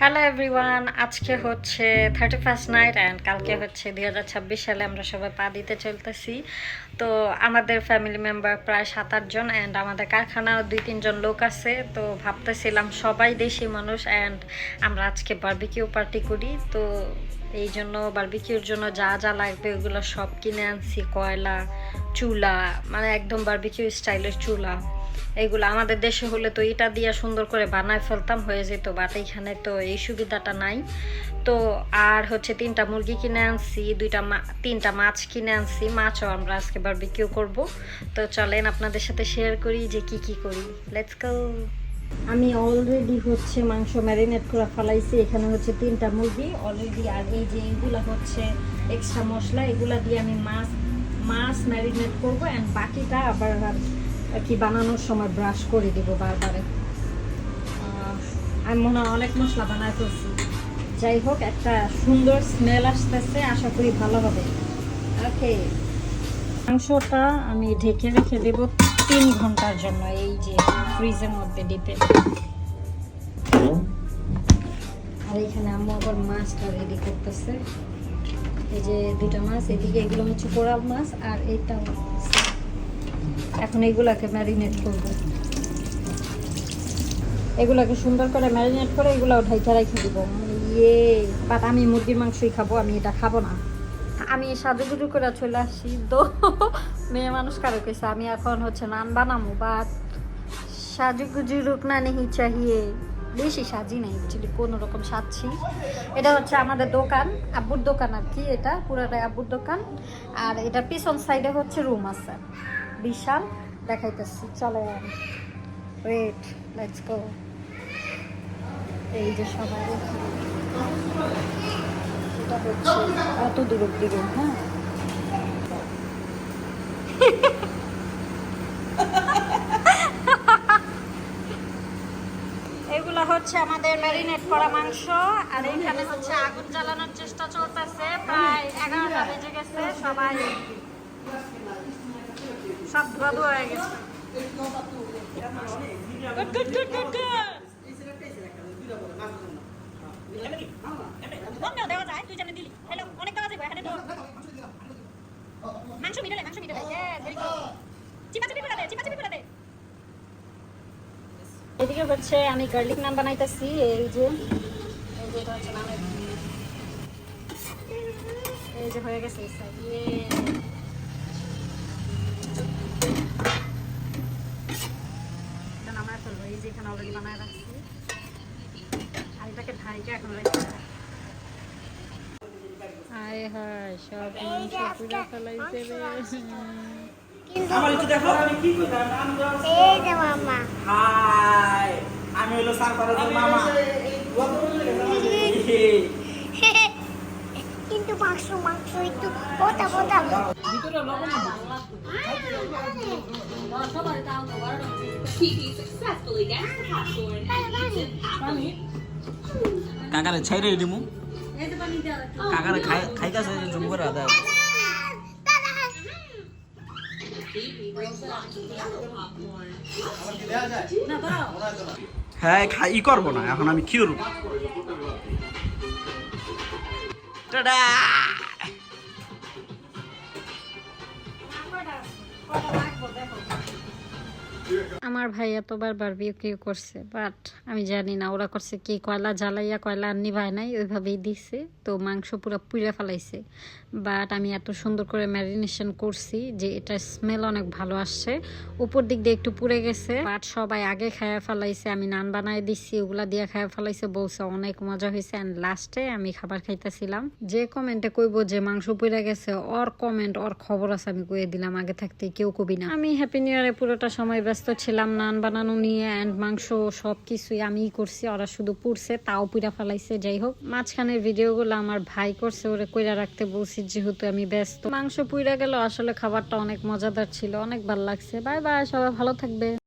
Hello everyone, আজকে হচ্ছে 31st night and কালকে হচ্ছে 2026 সালে আমরা সবাই পা দিতে চলতেছি। তো আমাদের ফ্যামিলি মেম্বার প্রায় 7-8 জন অ্যান্ড আমাদের কারখানাও 2-3 জন লোক আছে। তো ভাবতেছিলাম সবাই দেশি মানুষ অ্যান্ড আমরা আজকে বারবিকিউ পার্টি করি। তো এই জন্য বারবিকিউর জন্য যা যা লাগবে ওগুলো সব কিনে আনছি। কয়লা, চুলা, মানে একদম বারবিকিউ স্টাইলের চুলা। এইগুলো আমাদের দেশে হলে তো এটা দিয়ে সুন্দর করে বানায় ফেলতাম, হয়ে যেত, বাট এইখানে তো এই সুবিধাটা নাই। তো আর হচ্ছে 3টা মুরগি কিনে আনছি, 3টা মাছ কিনে আনছি। মাছও আমরা আজকে বারবিকিউ করব। তো চলেন আপনাদের সাথে শেয়ার করি যে কি কি করি। Let's go. আমি অলরেডি হচ্ছে মাংস ম্যারিনেট করে ফেলাইছি। এখানে হচ্ছে 3টা মুরগি অলরেডি, আর এই যে এগুলো হচ্ছে এক্সট্রা মশলা, এগুলা দিয়ে আমি মাছ ম্যারিনেট করবো অ্যান্ড বাকিটা আবার আর কি বানানোর সময় ব্রাশ করে দিব বারবারে। আমি মনে হয় অনেক মশলা বানায় ফেলছি। যাই হোক, একটা সুন্দর স্মেল আসতেছে, আশা করি ভালো হবে। ওকে, মাংসটা আমি ঢেকে রেখে দেব 3 ঘন্টার জন্য, এই যে ফ্রিজের মধ্যে ডিপে। আর এখানে আম্মু আবার মাছটা রেডি করতেছে। এই যে 2টা মাছ, এদিকে এগুলো হচ্ছে কোরাল মাছ আর এইটাও। এখন এগুলাকে ম্যারিনেট করব, এগুলাকে সুন্দর করে ম্যারিনেট করে এগুলাও ঢাইকা রেখে দিব। বাট আমি মুরগির মাংসই খাবো, আমি এটা খাবো না। আমি সাজুগুজু করে চলে আসি তো মেয়ে মানুষ কারো কেছে আমি এখন হচ্ছে নান বানাবো, বাট সাজুগুজু রুকনা নেই চাহিয়ে, বেশি সাজি নেই, অ্যাকচুয়ালি কোনো রকম সাজছি। এটা হচ্ছে আমাদের দোকান, আব্বুর দোকান আর কি, এটা পুরোটাই আব্বুর দোকান। আর এটা পিছন সাইডে হচ্ছে রুম আছে বিশাল, দেখাইতেছি, চলে। Wait, let's go. এই যে সবাই এটা হচ্ছে কত দূর দিকে, হ্যাঁ এগুলো হচ্ছে আমাদের ম্যারিনেট করা মাংস। আর এখানে হচ্ছে আগুন জ্বালানোর চেষ্টা চলতেছে, প্রায় 11টা বেজে গেছে, সবাই সব ধোয়া ধোয়া হয়ে গেছে। এদিকে হচ্ছে আমি গার্লিক নান বানাইতেছি। এই যে এই যে হয়ে গেছে, নামায় ফেলবো। এই যে এখানে অলরেডি বানায় রাখছি, আর এটাকে ঢাইকে এখন রেখে। হায় হায়, সব মাংস পুরো ফেলাইছে রে। আমার একটু দেখো আমি কি কইতাম, আমি এই যে মামা হাই, আমি হলো সারফারাজের মামা। কিন্তু মাংস একটু ওটা ভিতরে লবণ না সবাই দাও তো বড় টিভি সাকসেসফুলি গ্যাস পপকর্ন কাকারে ছাইরে দিমু, এই তো পানি দাও, কাকারে খাইতাছে জুম করে দাও। হ্যাঁ খাই করবো না এখন, আমি কি করব। আমার ভাই এতবার বারবিকিউ করছে, বাট আমি জানি না ওরা করছে কি, কয়লা জ্বালাইয়া কয়লা আর নিভায় নাই, ওইভাবেই দিছে। তো মাংস পুরো পুড়ে ফেলাইছে, বাট আমি এত সুন্দর করে ম্যারিনেশন করছি যে এটা স্মেল অনেক ভালো আসছে। উপর দিক দিয়ে একটু পুড়ে গেছে, বাট সবাই আগে খায়া ফেলাইছে। আমি নান বানাই দিচ্ছি, ওগুলা দিয়ে খায়া ফেলাইছে, বলছে অনেক মজা হয়েছে। অ্যান্ড লাস্টে আমি খাবার খাইতেছিলাম। যে কমেন্টে কইবো যে মাংস পুড়ে গেছে, ওর কমেন্ট ওর খবর আছে, আমি কয়ে দিলাম আগে থাকতে, কেউ কবি না। আমি হ্যাপি নিউ ইয়ারে পুরোটা সময় ব্যস্ত ছিলাম নান বানানো নিয়ে, অ্যান্ড মাংস সব কিছুই আমিই করছি, ওরা শুধু পুড়ছে, তাও পুড়া ফেলাইছে। যাই হোক, মাঝখানের ভিডিওগুলো আমার ভাই করছে, ওরে কইরা রাখতে বলছি যেহেতু আমি ব্যস্ত। মাংস পুড়া গেল, আসলে খাবারটা অনেক মজাদার ছিল, অনেক ভালো লাগছে। বাই বাই, সবাই ভালো থাকবে।